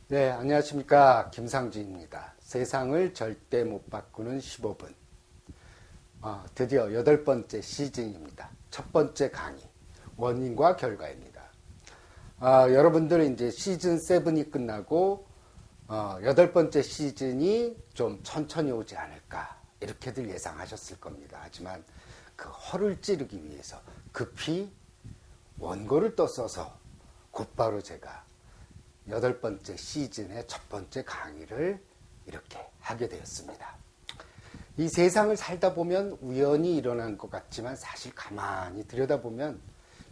네, 안녕하십니까. 김상진입니다. 세상을 절대 못 바꾸는 15분. 드디어 8번째 시즌입니다. 첫 번째 강의, 원인과 결과입니다. 여러분들은 이제 시즌 7이 끝나고, 8번째 시즌이 좀 천천히 오지 않을까, 이렇게들 예상하셨을 겁니다. 하지만 그 허를 찌르기 위해서 급히 원고를 또 써서 곧바로 제가 8번째 시즌의 첫 번째 강의를 이렇게 하게 되었습니다. 이 세상을 살다 보면 우연히 일어난 것 같지만 사실 가만히 들여다보면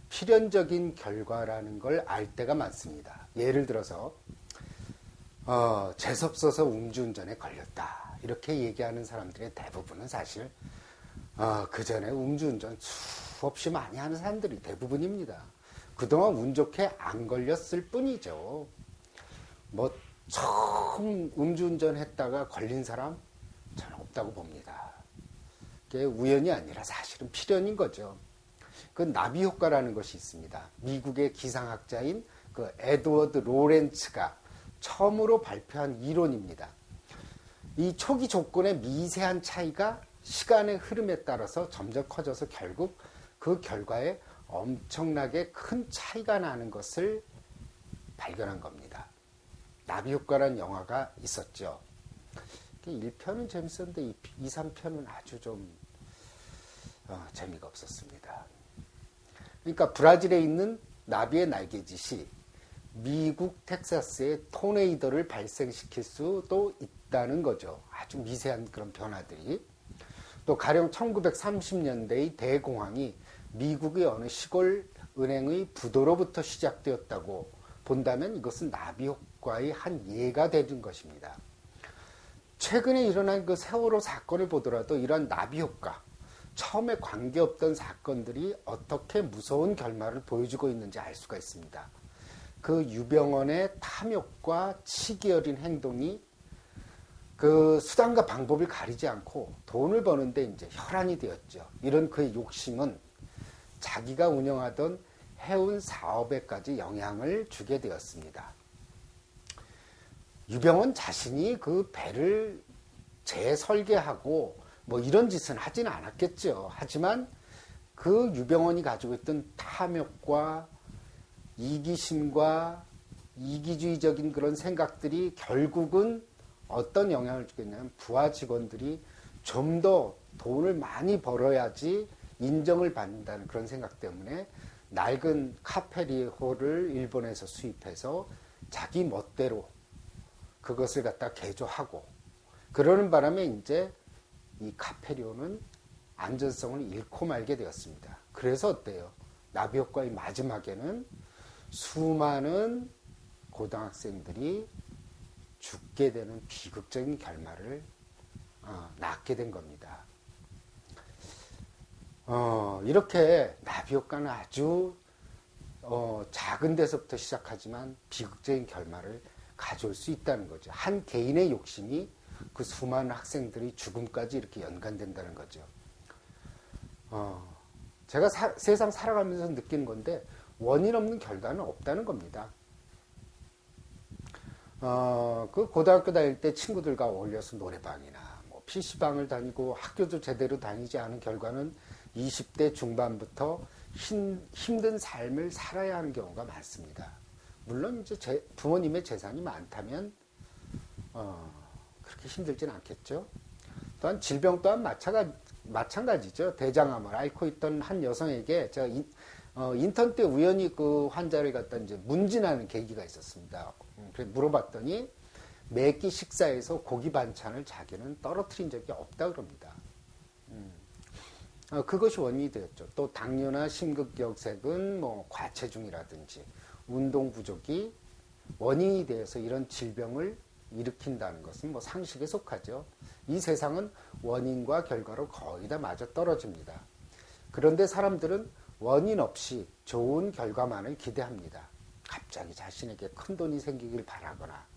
필연적인 결과라는 걸 알 때가 많습니다. 예를 들어서 재수없어서 음주운전에 걸렸다 이렇게 얘기하는 사람들의 대부분은 사실 그 전에 음주운전 수없이 많이 하는 사람들이 대부분입니다. 그동안 운 좋게 안 걸렸을 뿐이죠. 뭐 처음 음주운전 했다가 걸린 사람 저는 없다고 봅니다. 그게 우연이 아니라 사실은 필연인 거죠. 그 나비 효과라는 것이 있습니다. 미국의 기상학자인 그 에드워드 로렌츠가 처음으로 발표한 이론입니다. 이 초기 조건의 미세한 차이가 시간의 흐름에 따라서 점점 커져서 결국 그 결과에 엄청나게 큰 차이가 나는 것을 발견한 겁니다. 나비 효과라는 영화가 있었죠. 1편은 재밌었는데 2, 3편은 아주 좀 재미가 없었습니다. 그러니까 브라질에 있는 나비의 날개짓이 미국 텍사스의 토네이도를 발생시킬 수도 있다는 거죠. 아주 미세한 그런 변화들이. 또 가령 1930년대의 대공황이 미국의 어느 시골 은행의 부도로부터 시작되었다고 본다면 이것은 나비 효과의 한 예가 되는 것입니다. 최근에 일어난 그 세월호 사건을 보더라도 이런 나비 효과, 처음에 관계없던 사건들이 어떻게 무서운 결말을 보여주고 있는지 알 수가 있습니다. 그 유병언의 탐욕과 치기 어린 행동이 그 수단과 방법을 가리지 않고 돈을 버는데 이제 혈안이 되었죠. 이런 그의 욕심은 자기가 운영하던 해운 사업에까지 영향을 주게 되었습니다. 유병언 자신이 그 배를 재설계하고 뭐 이런 짓은 하지는 않았겠죠. 하지만 그 유병언이 가지고 있던 탐욕과 이기심과 이기주의적인 그런 생각들이 결국은 어떤 영향을 주겠냐면 부하 직원들이 좀 더 돈을 많이 벌어야지 인정을 받는다는 그런 생각 때문에 낡은 카페리호를 일본에서 수입해서 자기 멋대로 그것을 갖다 개조하고 그러는 바람에 이제 이 카페리호는 안전성을 잃고 말게 되었습니다. 그래서 어때요? 나비 효과의 마지막에는 수많은 고등학생들이 죽게 되는 비극적인 결말을 낳게 된 겁니다. 이렇게 나비 효과는 아주 작은 데서부터 시작하지만 비극적인 결말을 가져올 수 있다는 거죠. 한 개인의 욕심이 그 수많은 학생들이 죽음까지 이렇게 연관된다는 거죠. 제가 세상 살아가면서 느끼는 건데 원인 없는 결과는 없다는 겁니다. 그 고등학교 다닐 때 친구들과 어울려서 노래방이나 뭐 PC방을 다니고 학교도 제대로 다니지 않은 결과는 20대 중반부터 힘든 삶을 살아야 하는 경우가 많습니다. 물론 이제 부모님의 재산이 많다면 그렇게 힘들진 않겠죠. 또한 질병 또한 마찬가지죠. 대장암을 앓고 있던 한 여성에게 제가 인턴 때 우연히 그 환자를 갖다 이제 문진하는 계기가 있었습니다. 그래서 물어봤더니 매끼 식사에서 고기 반찬을 자기는 떨어뜨린 적이 없다 그럽니다. 그것이 원인이 되었죠. 또 당뇨나 심근경색은 뭐 과체중이라든지 운동 부족이 원인이 되어서 이런 질병을 일으킨다는 것은 뭐 상식에 속하죠. 이 세상은 원인과 결과로 거의 다 맞아 떨어집니다. 그런데 사람들은 원인 없이 좋은 결과만을 기대합니다. 갑자기 자신에게 큰 돈이 생기길 바라거나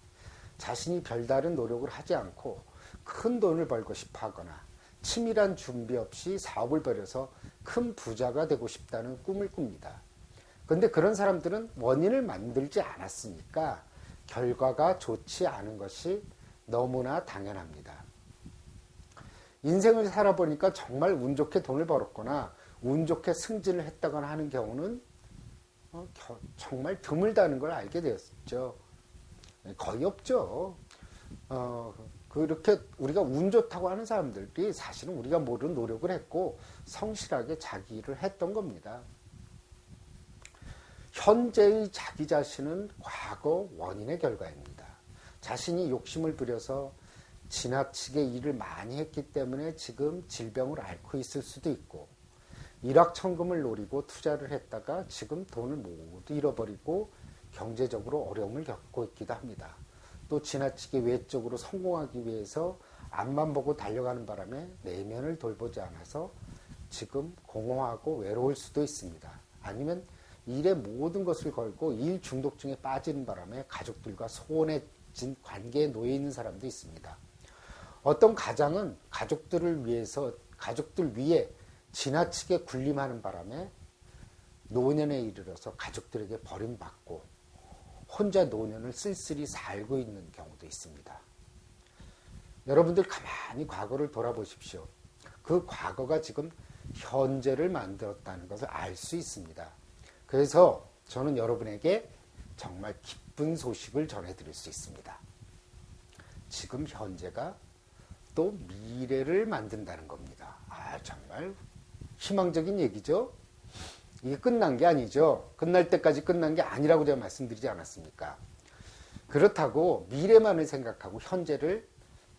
자신이 별다른 노력을 하지 않고 큰 돈을 벌고 싶어 하거나 치밀한 준비 없이 사업을 벌여서 큰 부자가 되고 싶다는 꿈을 꿉니다. 그런데 그런 사람들은 원인을 만들지 않았으니까 결과가 좋지 않은 것이 너무나 당연합니다. 인생을 살아보니까 정말 운 좋게 돈을 벌었거나 운 좋게 승진을 했다거나 하는 경우는 정말 드물다는 걸 알게 되었죠. 거의 없죠. 그렇게 우리가 운 좋다고 하는 사람들이 사실은 우리가 모르는 노력을 했고 성실하게 자기 일을 했던 겁니다. 현재의 자기 자신은 과거 원인의 결과입니다. 자신이 욕심을 부려서 지나치게 일을 많이 했기 때문에 지금 질병을 앓고 있을 수도 있고, 일확천금을 노리고 투자를 했다가 지금 돈을 모두 잃어버리고 경제적으로 어려움을 겪고 있기도 합니다. 또 지나치게 외적으로 성공하기 위해서 앞만 보고 달려가는 바람에 내면을 돌보지 않아서 지금 공허하고 외로울 수도 있습니다. 아니면 일의 모든 것을 걸고 일 중독증에 빠지는 바람에 가족들과 소원해진 관계에 놓여 있는 사람도 있습니다. 어떤 가장은 가족들 위에 지나치게 군림하는 바람에 노년에 이르러서 가족들에게 버림받고 혼자 노년을 쓸쓸히 살고 있는 경우도 있습니다. 여러분들 가만히 과거를 돌아보십시오. 그 과거가 지금 현재를 만들었다는 것을 알 수 있습니다. 그래서 저는 여러분에게 정말 기쁜 소식을 전해드릴 수 있습니다. 지금 현재가 또 미래를 만든다는 겁니다. 정말 희망적인 얘기죠. 이게 끝난 게 아니죠. 끝날 때까지 끝난 게 아니라고 제가 말씀드리지 않았습니까? 그렇다고 미래만을 생각하고 현재를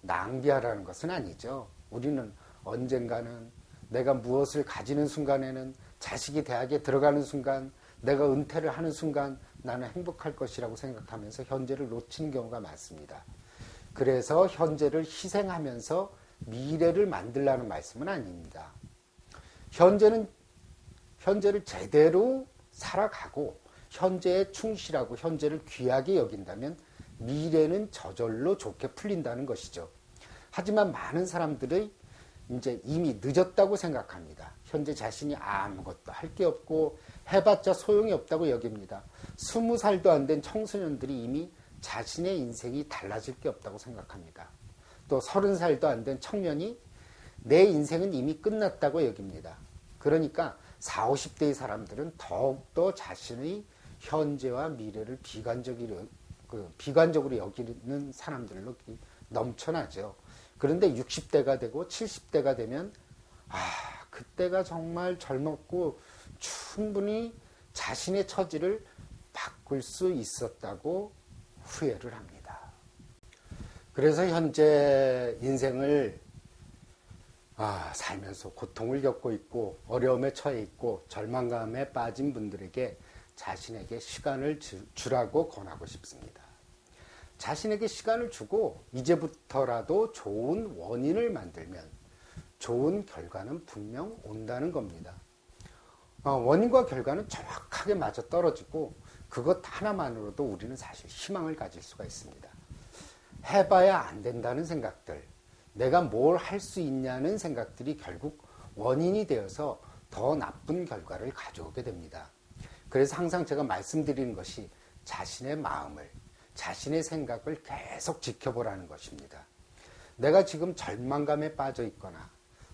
낭비하라는 것은 아니죠. 우리는 언젠가는 내가 무엇을 가지는 순간에는, 자식이 대학에 들어가는 순간, 내가 은퇴를 하는 순간 나는 행복할 것이라고 생각하면서 현재를 놓치는 경우가 많습니다. 그래서 현재를 희생하면서 미래를 만들라는 말씀은 아닙니다. 현재를 제대로 살아가고 현재에 충실하고 현재를 귀하게 여긴다면 미래는 저절로 좋게 풀린다는 것이죠. 하지만 많은 사람들이 이제 이미 늦었다고 생각합니다. 현재 자신이 아무것도 할 게 없고 해봤자 소용이 없다고 여깁니다. 20살도 안 된 청소년들이 이미 자신의 인생이 달라질 게 없다고 생각합니다. 또 30살도 안 된 청년이 내 인생은 이미 끝났다고 여깁니다. 그러니까 40, 50대의 사람들은 더욱더 자신의 현재와 미래를 비관적으로 여기는 사람들로 넘쳐나죠. 그런데 60대가 되고 70대가 되면 그때가 정말 젊었고 충분히 자신의 처지를 바꿀 수 있었다고 후회를 합니다. 그래서 현재 인생을 살면서 고통을 겪고 있고 어려움에 처해 있고 절망감에 빠진 분들에게 자신에게 시간을 주라고 권하고 싶습니다. 자신에게 시간을 주고 이제부터라도 좋은 원인을 만들면 좋은 결과는 분명 온다는 겁니다. 원인과 결과는 정확하게 맞아떨어지고 그것 하나만으로도 우리는 사실 희망을 가질 수가 있습니다. 해봐야 안 된다는 생각들, 내가 뭘 할 수 있냐는 생각들이 결국 원인이 되어서 더 나쁜 결과를 가져오게 됩니다. 그래서 항상 제가 말씀드리는 것이 자신의 마음을, 자신의 생각을 계속 지켜보라는 것입니다. 내가 지금 절망감에 빠져 있거나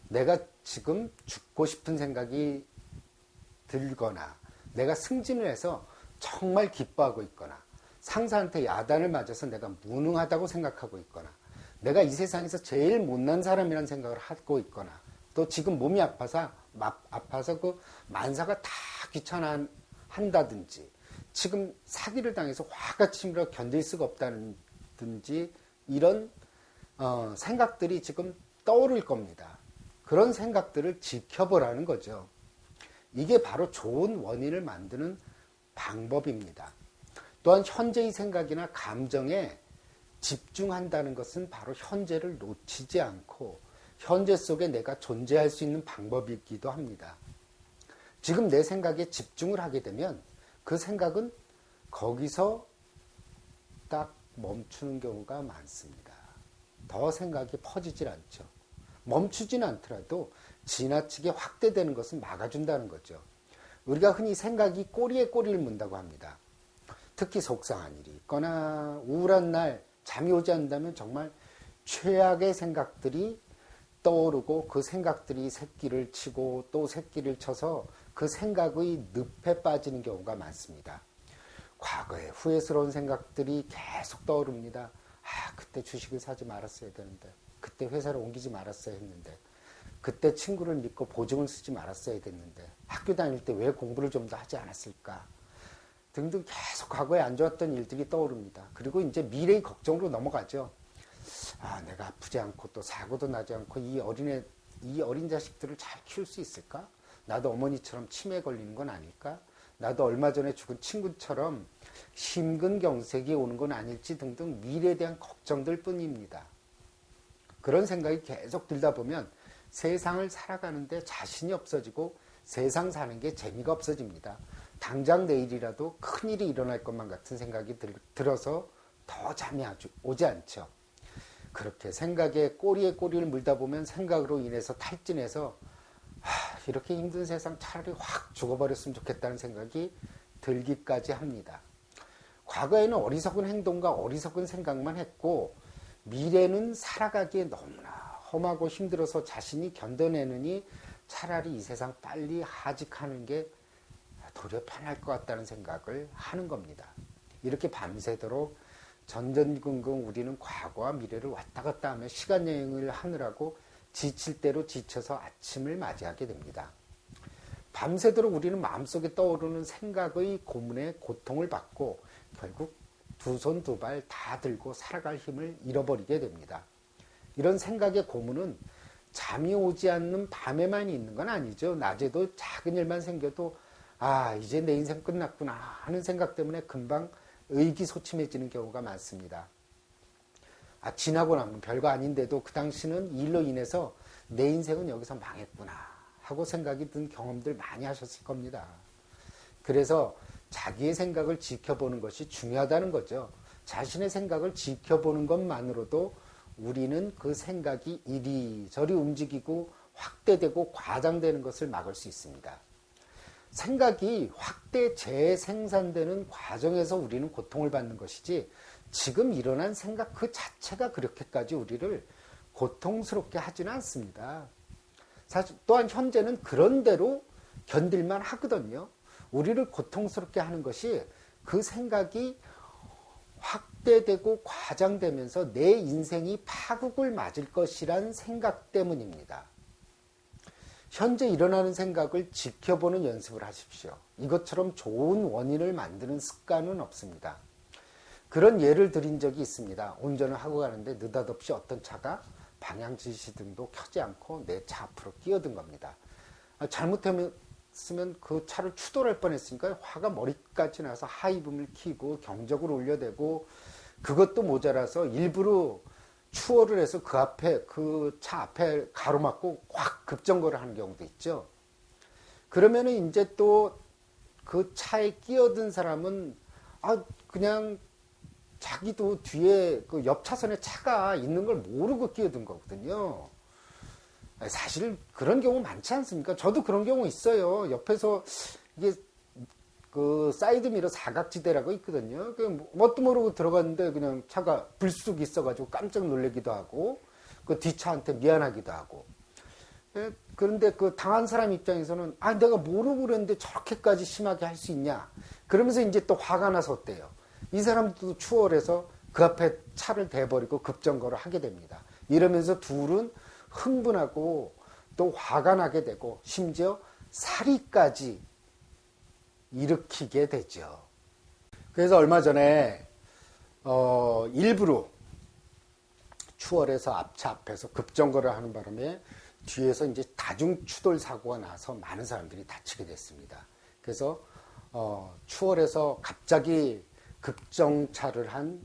내가 지금 죽고 싶은 생각이 들거나 내가 승진을 해서 정말 기뻐하고 있거나 상사한테 야단을 맞아서 내가 무능하다고 생각하고 있거나 내가 이 세상에서 제일 못난 사람이라는 생각을 하고 있거나 또 지금 몸이 아파서 그 만사가 다 귀찮아한다든지 지금 사기를 당해서 화가 치밀어 견딜 수가 없다든지 이런 생각들이 지금 떠오를 겁니다. 그런 생각들을 지켜보라는 거죠. 이게 바로 좋은 원인을 만드는 방법입니다. 또한 현재의 생각이나 감정에 집중한다는 것은 바로 현재를 놓치지 않고 현재 속에 내가 존재할 수 있는 방법이기도 합니다. 지금 내 생각에 집중을 하게 되면 그 생각은 거기서 딱 멈추는 경우가 많습니다. 더 생각이 퍼지질 않죠. 멈추지는 않더라도 지나치게 확대되는 것은 막아준다는 거죠. 우리가 흔히 생각이 꼬리에 꼬리를 문다고 합니다. 특히 속상한 일이 있거나 우울한 날 잠이 오지 않는다면 정말 최악의 생각들이 떠오르고 그 생각들이 새끼를 치고 또 새끼를 쳐서 그 생각의 늪에 빠지는 경우가 많습니다. 과거에 후회스러운 생각들이 계속 떠오릅니다. 그때 주식을 사지 말았어야 되는데, 그때 회사를 옮기지 말았어야 했는데, 그때 친구를 믿고 보증을 쓰지 말았어야 됐는데, 학교 다닐 때 왜 공부를 좀 더 하지 않았을까 등등 계속 과거에 안 좋았던 일들이 떠오릅니다. 그리고 이제 미래의 걱정으로 넘어가죠. 내가 아프지 않고 또 사고도 나지 않고 이 어린 자식들을 잘 키울 수 있을까? 나도 어머니처럼 치매에 걸리는 건 아닐까? 나도 얼마 전에 죽은 친구처럼 심근경색이 오는 건 아닐지 등등 미래에 대한 걱정들 뿐입니다. 그런 생각이 계속 들다 보면 세상을 살아가는데 자신이 없어지고 세상 사는 게 재미가 없어집니다. 당장 내일이라도 큰일이 일어날 것만 같은 생각이 들어서 더 잠이 오지 않죠. 그렇게 생각에 꼬리에 꼬리를 물다 보면 생각으로 인해서 탈진해서 이렇게 힘든 세상 차라리 확 죽어버렸으면 좋겠다는 생각이 들기까지 합니다. 과거에는 어리석은 행동과 어리석은 생각만 했고 미래는 살아가기에 너무나 험하고 힘들어서 자신이 견뎌내느니 차라리 이 세상 빨리 하직하는 게 도리어 편할 것 같다는 생각을 하는 겁니다. 이렇게 밤새도록 전전긍긍 우리는 과거와 미래를 왔다 갔다 하며 시간 여행을 하느라고 지칠 대로 지쳐서 아침을 맞이하게 됩니다. 밤새도록 우리는 마음속에 떠오르는 생각의 고문에 고통을 받고 결국 두 손 두 발 다 들고 살아갈 힘을 잃어버리게 됩니다. 이런 생각의 고문은 잠이 오지 않는 밤에만 있는 건 아니죠. 낮에도 작은 일만 생겨도 이제 내 인생 끝났구나 하는 생각 때문에 금방 의기소침해지는 경우가 많습니다. 지나고 나면 별거 아닌데도 그 당시는 일로 인해서 내 인생은 여기서 망했구나 하고 생각이 든 경험들 많이 하셨을 겁니다. 그래서 자기의 생각을 지켜보는 것이 중요하다는 거죠. 자신의 생각을 지켜보는 것만으로도 우리는 그 생각이 이리저리 움직이고 확대되고 과장되는 것을 막을 수 있습니다. 생각이 확대 재생산되는 과정에서 우리는 고통을 받는 것이지 지금 일어난 생각 그 자체가 그렇게까지 우리를 고통스럽게 하지는 않습니다. 사실 또한 현재는 그런 대로 견딜만 하거든요. 우리를 고통스럽게 하는 것이 그 생각이 확대되고 과장되면서 내 인생이 파국을 맞을 것이란 생각 때문입니다. 현재 일어나는 생각을 지켜보는 연습을 하십시오. 이것처럼 좋은 원인을 만드는 습관은 없습니다. 그런 예를 드린 적이 있습니다. 운전을 하고 가는데 느닷없이 어떤 차가 방향 지시등도 켜지 않고 내 차 앞으로 끼어든 겁니다. 잘못했으면 그 차를 추돌할 뻔했으니까 화가 머리까지 나서 하이붐을 켜고 경적을 올려대고 그것도 모자라서 일부러 추월을 해서 그 차 앞에 가로막고 확 급정거를 하는 경우도 있죠. 그러면은 이제 또 그 차에 끼어든 사람은 그냥 자기도 뒤에 그 옆 차선에 차가 있는 걸 모르고 끼어든 거거든요. 사실 그런 경우 많지 않습니까? 저도 그런 경우 있어요. 옆에서 이게 그 사이드미러 사각지대라고 있거든요. 뭣도 모르고 들어갔는데 그냥 차가 불쑥 있어가지고 깜짝 놀라기도 하고 그 뒷차한테 미안하기도 하고. 그런데 그 당한 사람 입장에서는 내가 모르고 그랬는데 저렇게까지 심하게 할 수 있냐. 그러면서 이제 또 화가 나서 어때요? 이 사람도 추월해서 그 앞에 차를 대버리고 급정거를 하게 됩니다. 이러면서 둘은 흥분하고 또 화가 나게 되고 심지어 살인까지 일으키게 되죠. 그래서 얼마 전에 일부러 추월해서 앞차 앞에서 급정거를 하는 바람에 뒤에서 이제 다중 추돌 사고가 나서 많은 사람들이 다치게 됐습니다. 그래서 추월해서 갑자기 급정차를 한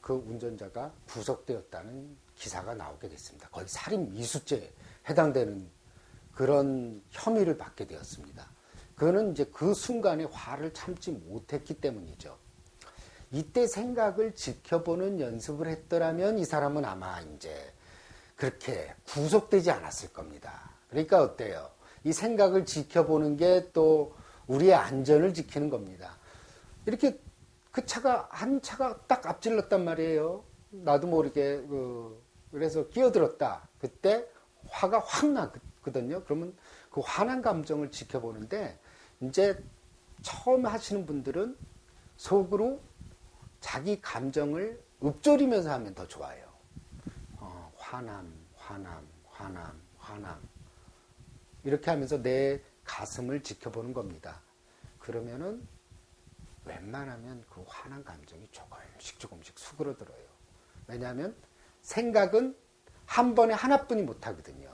그 운전자가 구속되었다는 기사가 나오게 됐습니다. 거의 살인 미수죄에 해당되는 그런 혐의를 받게 되었습니다. 그거는 이제 그 순간에 화를 참지 못했기 때문이죠. 이때 생각을 지켜보는 연습을 했더라면 이 사람은 아마 이제 그렇게 구속되지 않았을 겁니다. 그러니까 어때요? 이 생각을 지켜보는 게 또 우리의 안전을 지키는 겁니다. 이렇게 그 차가 한 차가 딱 앞질렀단 말이에요. 나도 모르게 그래서 끼어들었다. 그때 화가 확 나거든요. 그러면 그 화난 감정을 지켜보는데 이제 처음 하시는 분들은 속으로 자기 감정을 읊조리면서 하면 더 좋아요. 화남, 화남, 화남, 화남. 이렇게 하면서 내 가슴을 지켜보는 겁니다. 그러면은 웬만하면 그 화난 감정이 조금씩 수그러들어요. 왜냐하면 생각은 한 번에 하나뿐이 못하거든요.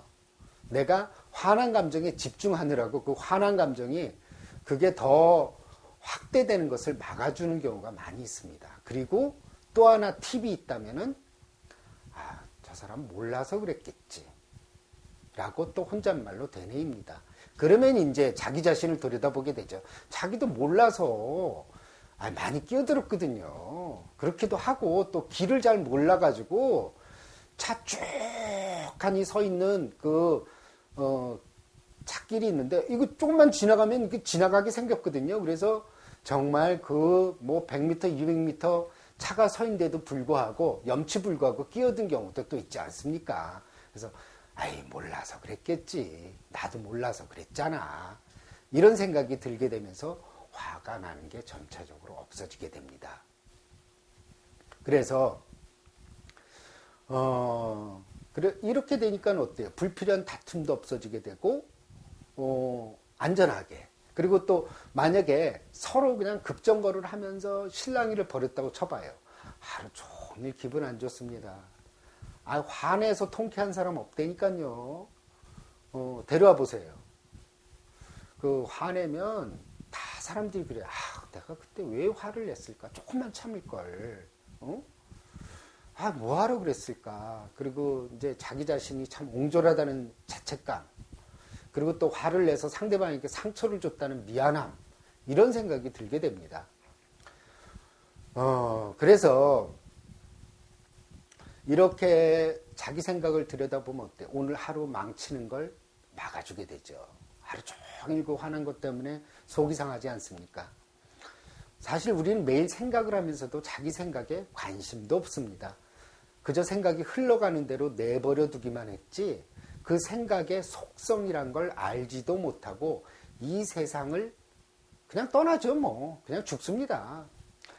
내가 화난 감정에 집중하느라고 그 화난 감정이 그게 더 확대되는 것을 막아주는 경우가 많이 있습니다. 그리고 또 하나 팁이 있다면은 저 사람 몰라서 그랬겠지 라고 또 혼잣말로 되뇌입니다. 그러면 이제 자기 자신을 들여다보게 되죠. 자기도 몰라서 많이 끼어들었거든요. 그렇기도 하고 또 길을 잘 몰라가지고 차 쭉 하니 서 있는 찻길이 있는데 이거 조금만 지나가면 이게 지나가게 생겼거든요. 그래서 정말 100m, 200m 차가 서 있는데도 불구하고 염치불구하고 끼어든 경우도 또 있지 않습니까? 그래서 몰라서 그랬겠지. 나도 몰라서 그랬잖아. 이런 생각이 들게 되면서 화가 나는 게 전체적으로 없어지게 됩니다. 그래서 이렇게 되니까 어때요? 불필요한 다툼도 없어지게 되고 안전하게. 그리고 또 만약에 서로 그냥 급정거를 하면서 실랑이를 벌였다고 쳐봐요. 하루 종일 기분 안 좋습니다. 화내서 통쾌한 사람 없다니까요. 데려와 보세요. 화내면 다 사람들이 그래. 내가 그때 왜 화를 냈을까? 조금만 참을걸. 뭐하러 그랬을까? 그리고 이제 자기 자신이 참 옹졸하다는 자책감. 그리고 또 화를 내서 상대방에게 상처를 줬다는 미안함. 이런 생각이 들게 됩니다. 그래서 이렇게 자기 생각을 들여다보면 어때? 오늘 하루 망치는 걸 막아주게 되죠. 하루 종일 그 화난 것 때문에 속이 상하지 않습니까? 사실 우리는 매일 생각을 하면서도 자기 생각에 관심도 없습니다. 그저 생각이 흘러가는 대로 내버려 두기만 했지 그 생각의 속성이란 걸 알지도 못하고 이 세상을 그냥 떠나죠. 그냥 죽습니다.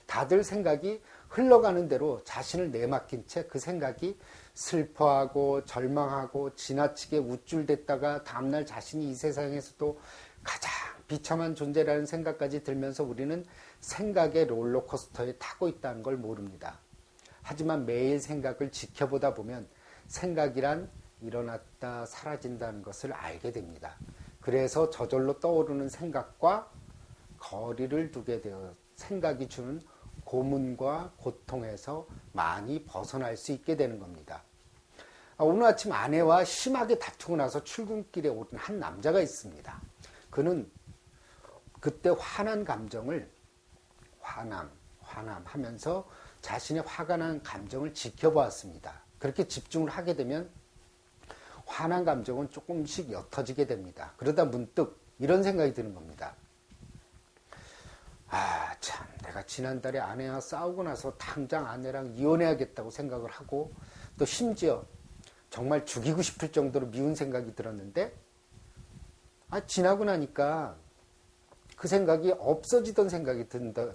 다들 생각이 흘러가는 대로 자신을 내맡긴 채 그 생각이 슬퍼하고 절망하고 지나치게 우쭐댔다가 다음날 자신이 이 세상에서도 가장 비참한 존재라는 생각까지 들면서 우리는 생각의 롤러코스터에 타고 있다는 걸 모릅니다. 하지만 매일 생각을 지켜보다 보면 생각이란 일어났다 사라진다는 것을 알게 됩니다. 그래서 저절로 떠오르는 생각과 거리를 두게 되어 생각이 주는 고문과 고통에서 많이 벗어날 수 있게 되는 겁니다. 오늘 아침 아내와 심하게 다투고 나서 출근길에 오른 한 남자가 있습니다. 그는 그때 화난 감정을 화남 하면서 자신의 화가 난 감정을 지켜보았습니다. 그렇게 집중을 하게 되면 화난 감정은 조금씩 옅어지게 됩니다. 그러다 문득 이런 생각이 드는 겁니다. 참 내가 지난달에 아내와 싸우고 나서 당장 아내랑 이혼해야겠다고 생각을 하고 또 심지어 정말 죽이고 싶을 정도로 미운 생각이 들었는데 지나고 나니까 그 생각이 없어지던 생각이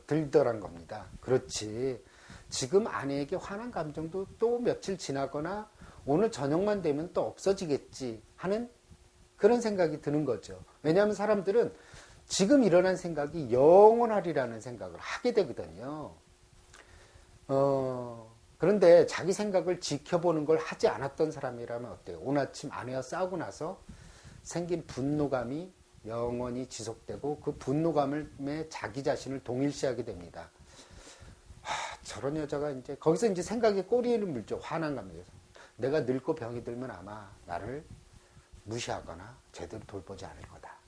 들더란 겁니다. 그렇지. 지금 아내에게 화난 감정도 또 며칠 지나거나 오늘 저녁만 되면 또 없어지겠지 하는 그런 생각이 드는 거죠. 왜냐하면 사람들은 지금 일어난 생각이 영원하리라는 생각을 하게 되거든요. 그런데 자기 생각을 지켜보는 걸 하지 않았던 사람이라면 어때요? 오늘 아침 아내와 싸우고 나서 생긴 분노감이 영원히 지속되고 그 분노감에 자기 자신을 동일시하게 됩니다. 저런 여자가 이제 거기서 이제 생각에 꼬리를 물죠. 화난 감정에서. 내가 늙고 병이 들면 아마 나를 무시하거나 제대로 돌보지 않을 거다.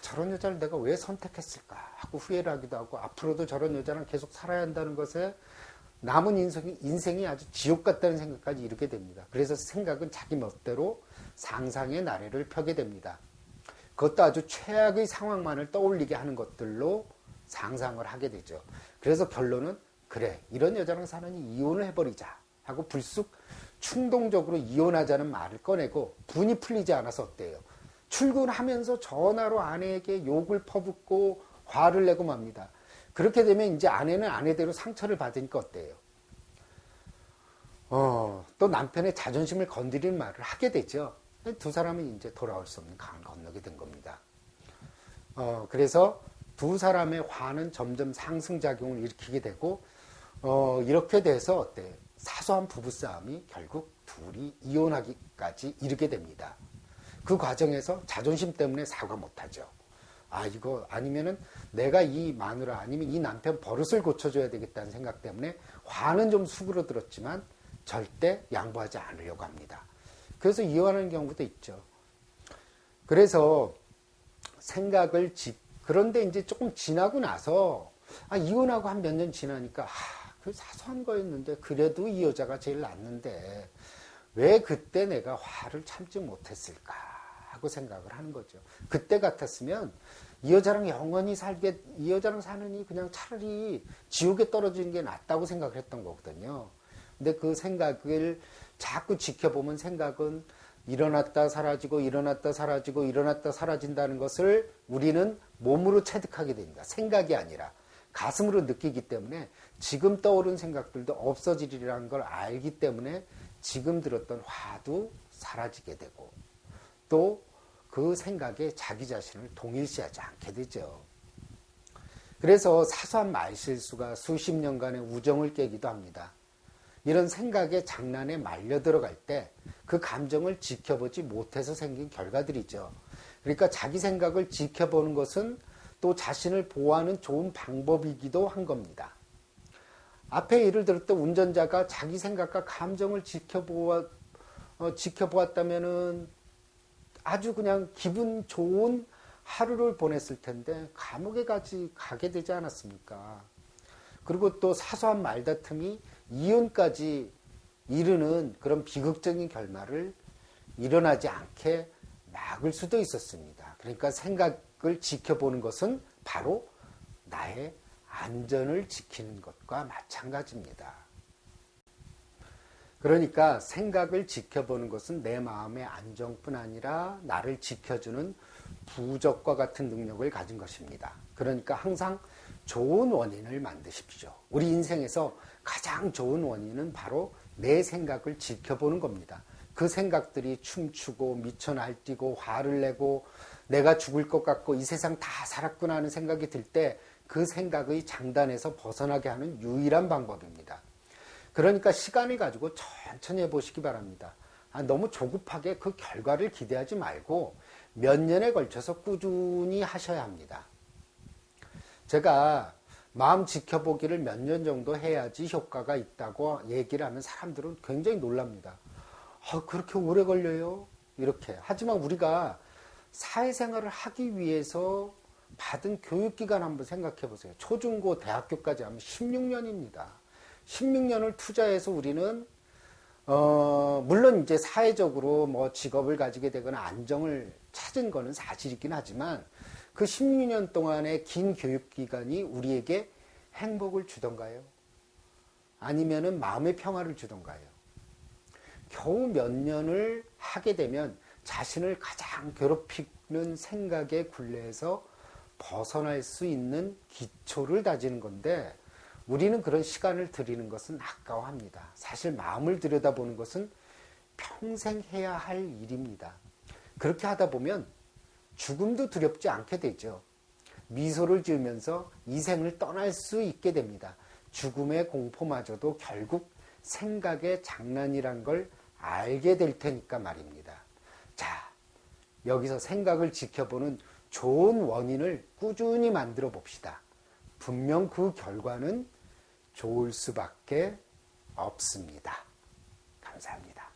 저런 여자를 내가 왜 선택했을까 하고 후회를 하기도 하고 앞으로도 저런 여자랑 계속 살아야 한다는 것에 남은 인생이 아주 지옥 같다는 생각까지 이르게 됩니다. 그래서 생각은 자기 멋대로 상상의 나래를 펴게 됩니다. 그것도 아주 최악의 상황만을 떠올리게 하는 것들로 상상을 하게 되죠. 그래서 결론은 그래, 이런 여자랑 사느니 이혼을 해버리자 하고 불쑥 충동적으로 이혼하자는 말을 꺼내고 분이 풀리지 않아서 어때요? 출근하면서 전화로 아내에게 욕을 퍼붓고 화를 내고 맙니다. 그렇게 되면 이제 아내는 아내대로 상처를 받으니까 어때요? 또 남편의 자존심을 건드리는 말을 하게 되죠. 두 사람은 이제 돌아올 수 없는 강을 건너게 된 겁니다. 그래서 두 사람의 화는 점점 상승작용을 일으키게 되고, 이렇게 돼서 어때요? 사소한 부부싸움이 결국 둘이 이혼하기까지 이르게 됩니다. 그 과정에서 자존심 때문에 사과 못하죠. 이거 아니면은 내가 이 마누라 아니면 이 남편 버릇을 고쳐줘야 되겠다는 생각 때문에 화는 좀 수그러들었지만 절대 양보하지 않으려고 합니다. 그래서 이혼하는 경우도 있죠. 그래서 그런데 이제 조금 지나고 나서 이혼하고 한 몇 년 지나니까 그 사소한 거였는데 그래도 이 여자가 제일 낫는데 왜 그때 내가 화를 참지 못했을까 하고 생각을 하는 거죠. 그때 같았으면 이 여자랑 영원히 이 여자랑 사느니 그냥 차라리 지옥에 떨어지는 게 낫다고 생각을 했던 거거든요. 근데 그 생각을 자꾸 지켜보면 생각은 일어났다 사라지고 일어났다 사라지고 일어났다 사라진다는 것을 우리는 몸으로 체득하게 됩니다. 생각이 아니라 가슴으로 느끼기 때문에 지금 떠오른 생각들도 없어지리라는 걸 알기 때문에 지금 들었던 화도 사라지게 되고 또 그 생각에 자기 자신을 동일시하지 않게 되죠. 그래서 사소한 말실수가 수십 년간의 우정을 깨기도 합니다. 이런 생각의 장난에 말려 들어갈 때 그 감정을 지켜보지 못해서 생긴 결과들이죠. 그러니까 자기 생각을 지켜보는 것은 또 자신을 보호하는 좋은 방법이기도 한 겁니다. 앞에 예를 들었던 운전자가 자기 생각과 감정을 지켜보았다면은 아주 그냥 기분 좋은 하루를 보냈을 텐데 감옥에 가게 되지 않았습니까? 그리고 또 사소한 말다툼이 이혼까지 이르는 그런 비극적인 결말을 일어나지 않게 막을 수도 있었습니다. 그러니까 생각을 지켜보는 것은 바로 나의 안전을 지키는 것과 마찬가지입니다. 그러니까 생각을 지켜보는 것은 내 마음의 안정뿐 아니라 나를 지켜주는 부적과 같은 능력을 가진 것입니다. 그러니까 항상 좋은 원인을 만드십시오. 우리 인생에서 가장 좋은 원인은 바로 내 생각을 지켜보는 겁니다. 그 생각들이 춤추고 미쳐 날뛰고 화를 내고 내가 죽을 것 같고 이 세상 다 살았구나 하는 생각이 들 때 그 생각의 장단에서 벗어나게 하는 유일한 방법입니다. 그러니까 시간을 가지고 천천히 해보시기 바랍니다. 너무 조급하게 그 결과를 기대하지 말고 몇 년에 걸쳐서 꾸준히 하셔야 합니다. 제가 마음 지켜보기를 몇 년 정도 해야지 효과가 있다고 얘기를 하면 사람들은 굉장히 놀랍니다. 그렇게 오래 걸려요? 이렇게. 하지만 우리가 사회생활을 하기 위해서 받은 교육기간 한번 생각해 보세요. 초중고 대학교까지 하면 16년입니다. 16년을 투자해서 우리는 물론 이제 사회적으로 뭐 직업을 가지게 되거나 안정을 찾은 거는 사실이긴 하지만 그 16년 동안의 긴 교육기간이 우리에게 행복을 주던가요? 아니면은 마음의 평화를 주던가요? 겨우 몇 년을 하게 되면 자신을 가장 괴롭히는 생각의 굴레에서 벗어날 수 있는 기초를 다지는 건데 우리는 그런 시간을 들이는 것은 아까워합니다. 사실 마음을 들여다보는 것은 평생 해야 할 일입니다. 그렇게 하다 보면 죽음도 두렵지 않게 되죠. 미소를 지으면서 이 생을 떠날 수 있게 됩니다. 죽음의 공포마저도 결국 생각의 장난이란 걸 알게 될 테니까 말입니다. 자, 여기서 생각을 지켜보는 좋은 원인을 꾸준히 만들어 봅시다. 분명 그 결과는 좋을 수밖에 없습니다. 감사합니다.